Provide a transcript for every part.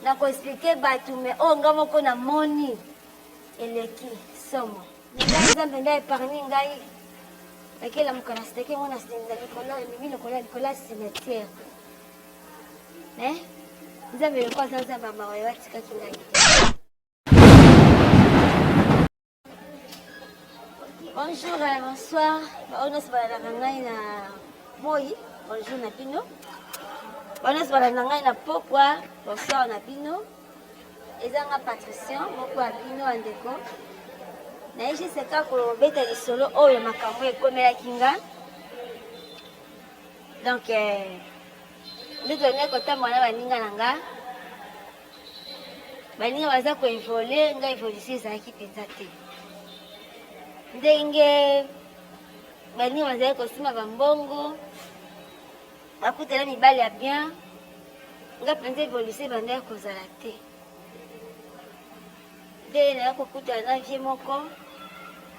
Na ko expliquer batu me o ngamo ko na moni eleki somo. Ngai zambe ndai parmi ngai. Akela mukana steke mona stinda likola mimi likola cimetière. Nzambe kwa sasa baba wa watika kingai. Bonjour, bonsoir. On se voit na moi. Bonjour na bino. On se voit na pokwa. Bonsoir na bino. Ezanga Patricia, moko ya bino andeko. Na ishi seka ko beta lisolo oyo makambo ekomela kinga. Donc ndiko neko tamwana baninga nanga. Baninga baza ko invole nga evolution za kipenza te. Ndenge baninga baza ko sima bambongo. Bakutela mibali ya bien. Nga penza evolution banda ko zala te. Nde na kokuta na vie moko.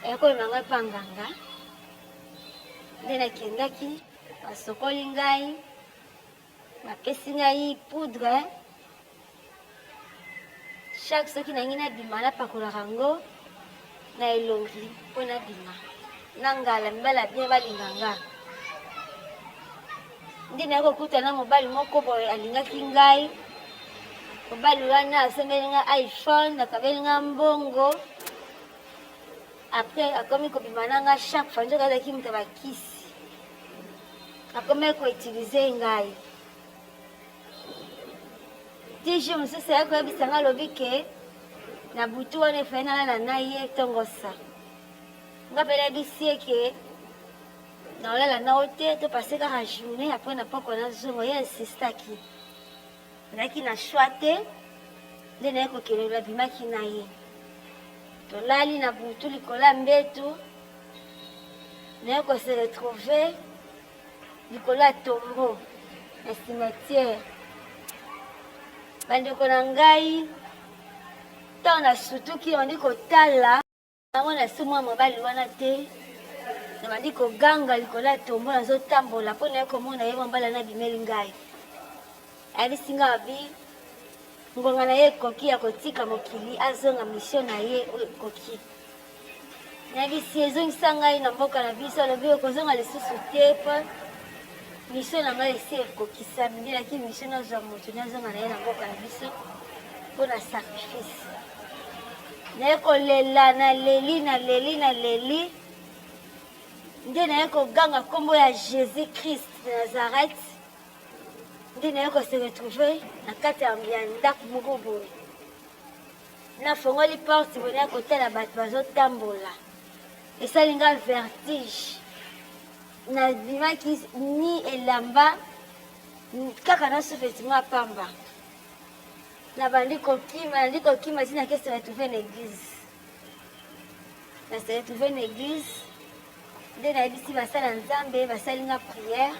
Eko manga panganga. Nde nakendaki basokoli ngai. Bapesi ngai poudre. Chaque soki nangi na bima na pakolaka yango na elongi mpo na bima. Na ngala mibala bien balinganga. Nde na kokuta na mobali moko boye alingaki ngai. Mobali wana asomeli nga iPhone nakabeli nga mbongo. Après akomi kobima na nga chaque fois nzoka azalaki moto bakisi. Akomi koutilize ngai. Tiji mosusu akoyebisa nga alobi ke na butu wana efai nalala na ye tongosa. Nga mpe nayebisi ye ke naolala na yo te topase kaka journée apres na poko na zongo ye insistaki. Nazalaki na shwa te nde naye kokelela bimaki na ye. Tolali na butu likola mbetu naye kose retrouve likola tombo na cimetière. Bandeko na ngai ntango nasutuki nabandi kotala nango nasi mwa mobali wana te. Nabandi koganga likola tombo nazotambola mpo naye komona ye mobali wana abimeli ngai. Ayebisi nga abi ngonga na ye ekoki ya kotika mokili azonga mission na ye oyo ekoki. Nayebisi ezongisa ngai na mboka na biso alobi okozonga lisusu te mpo mission na ngai esi ekokisami. Nde naki mission nazwa moto nazonga na ye na mboka na biso mpo na sacrifice. Naye kolela naleli nde naye koganga nkombo ya Jésus Christ de Nazareth. Nde naye kose retrouve na kati ya ndako moko boye. Nafongoli porte boye naye kotala bato bazotambola. Esali nga vertige. Nabimaki ni elamba kaka nasufeti mwa pamba. Nabandi kokima tina ke se retrouve na église. Na se retrouve na église. Nde nayebisi basala Nzambe basali nga prière.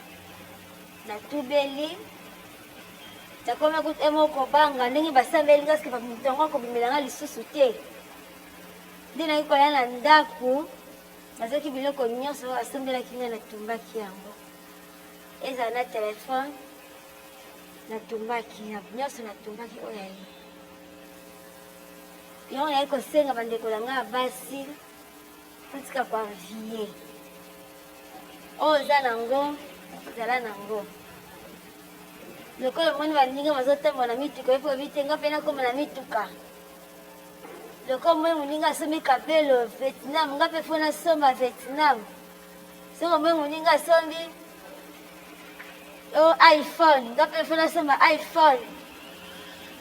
Na tubeli. Takoma kuta moko banga ndenge basambeli nga ske bamutongo kobimela nga lisusu te. Nde nakola na ndako nazaki biloko nyonso asombelaki nga natumbaki yango. Eza na telefone natumbaki nyonso natumbaki oyo ye. Yango naye kosenga bandeko na nga basi totika koanvie. Oyo oza nango zala nango. Lokola moni baninga bazotambola na mituka epo ebitenga mpe nakoma na mituka. Lokola moni moninga asombi kabelo Vietnam nga mpe fo nasomba Vietnam. Soko moni moninga asombi iPhone nga mpe fo nasomba iPhone.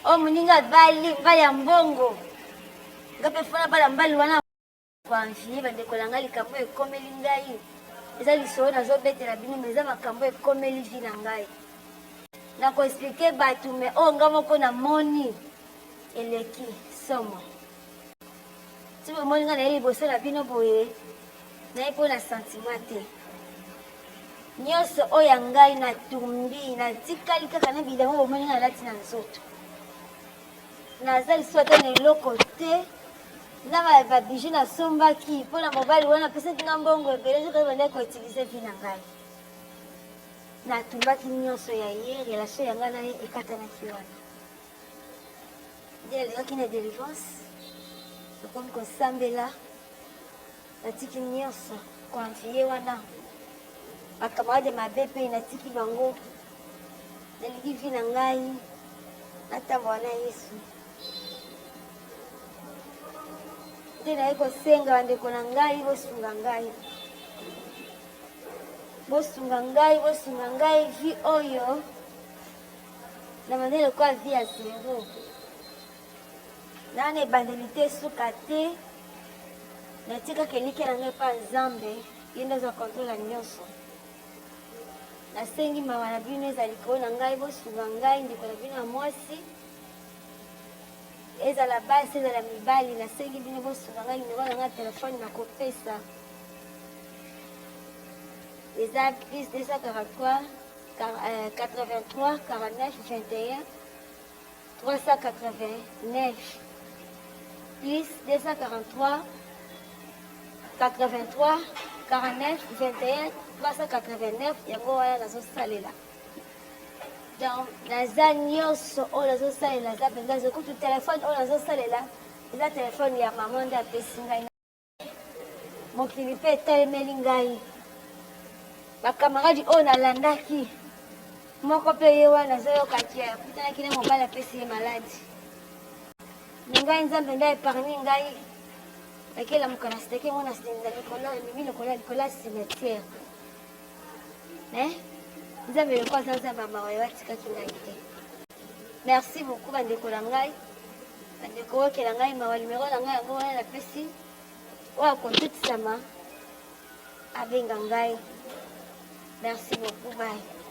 O moninga bali ya mbongo nga mpe fo nabala mbali wana koanvie bandeko na nga likambo ekomeli ngai. Eza lisolo nazobetela bino me eza makambo ekomeli vi na ngai. Na ko expliquer batu me o nga moko na moni eleki somo. Tibo moni nga na ye liboso na bino boye na ye mpo na sentiment te. Nyonso oyo ya ngai natumbi natikali kaka na bilango bomoni nga nalati na nzoto. Naza lisusu ata na eloko te na babiju nasombaki mpo na mobali wana apesaki nga mbongo ebele nzoka banda koutilize vi na ngai. Natumbaki nyonso ya ye relation yanga na ye ekatanaki wana. nalekaki na délivrance nakomi kosambela natiki nyonso konfie wana bakamarade mabe mpe natiki bango nalingi vi na ngai natambola na Yesu nde naye kosenga bandeko na ngai bosunga ngai bosunga ngai vi oyo na mandele kwa vi ya zero nana ebandeli te suka te natikaka elike na ngai mpa nzambe ye nde azwa kontrola nyonso nasengi mawa na bino ezala likolo na ngai bosunga ngai ndeko na bino ya mwasi ezala basi ezala mibali nasengi bino bosunga ngai nimero na ngai telefone nakopesa eza plus 243 83 49 21 389 plus 243 83 49 21 389 yango wana nazosalela donc naza nyonso oyo nazosalela aza mpenza zokutu telefone oyo nazosalela eza telefone ya mama nde apesi ngai mokili mpe etelemeli ngai bakamaradi oyo nalandaki moko mpe ye wana azoyokaki akutanaki na mobali apesi ye maladi me ngai nzambe nde epargni ngai akelamuka na siteke ngo na sidenza likolo mimi likolo ya cimetière me nzambe lokwa aza nzambe ya mawa watikaki ngai te merci beaucoup bandeko na ngai bandeko okela ngai mawa nimero na ngai yango wana napesi oyo akontutisama abenga ngai merci beaucoup bye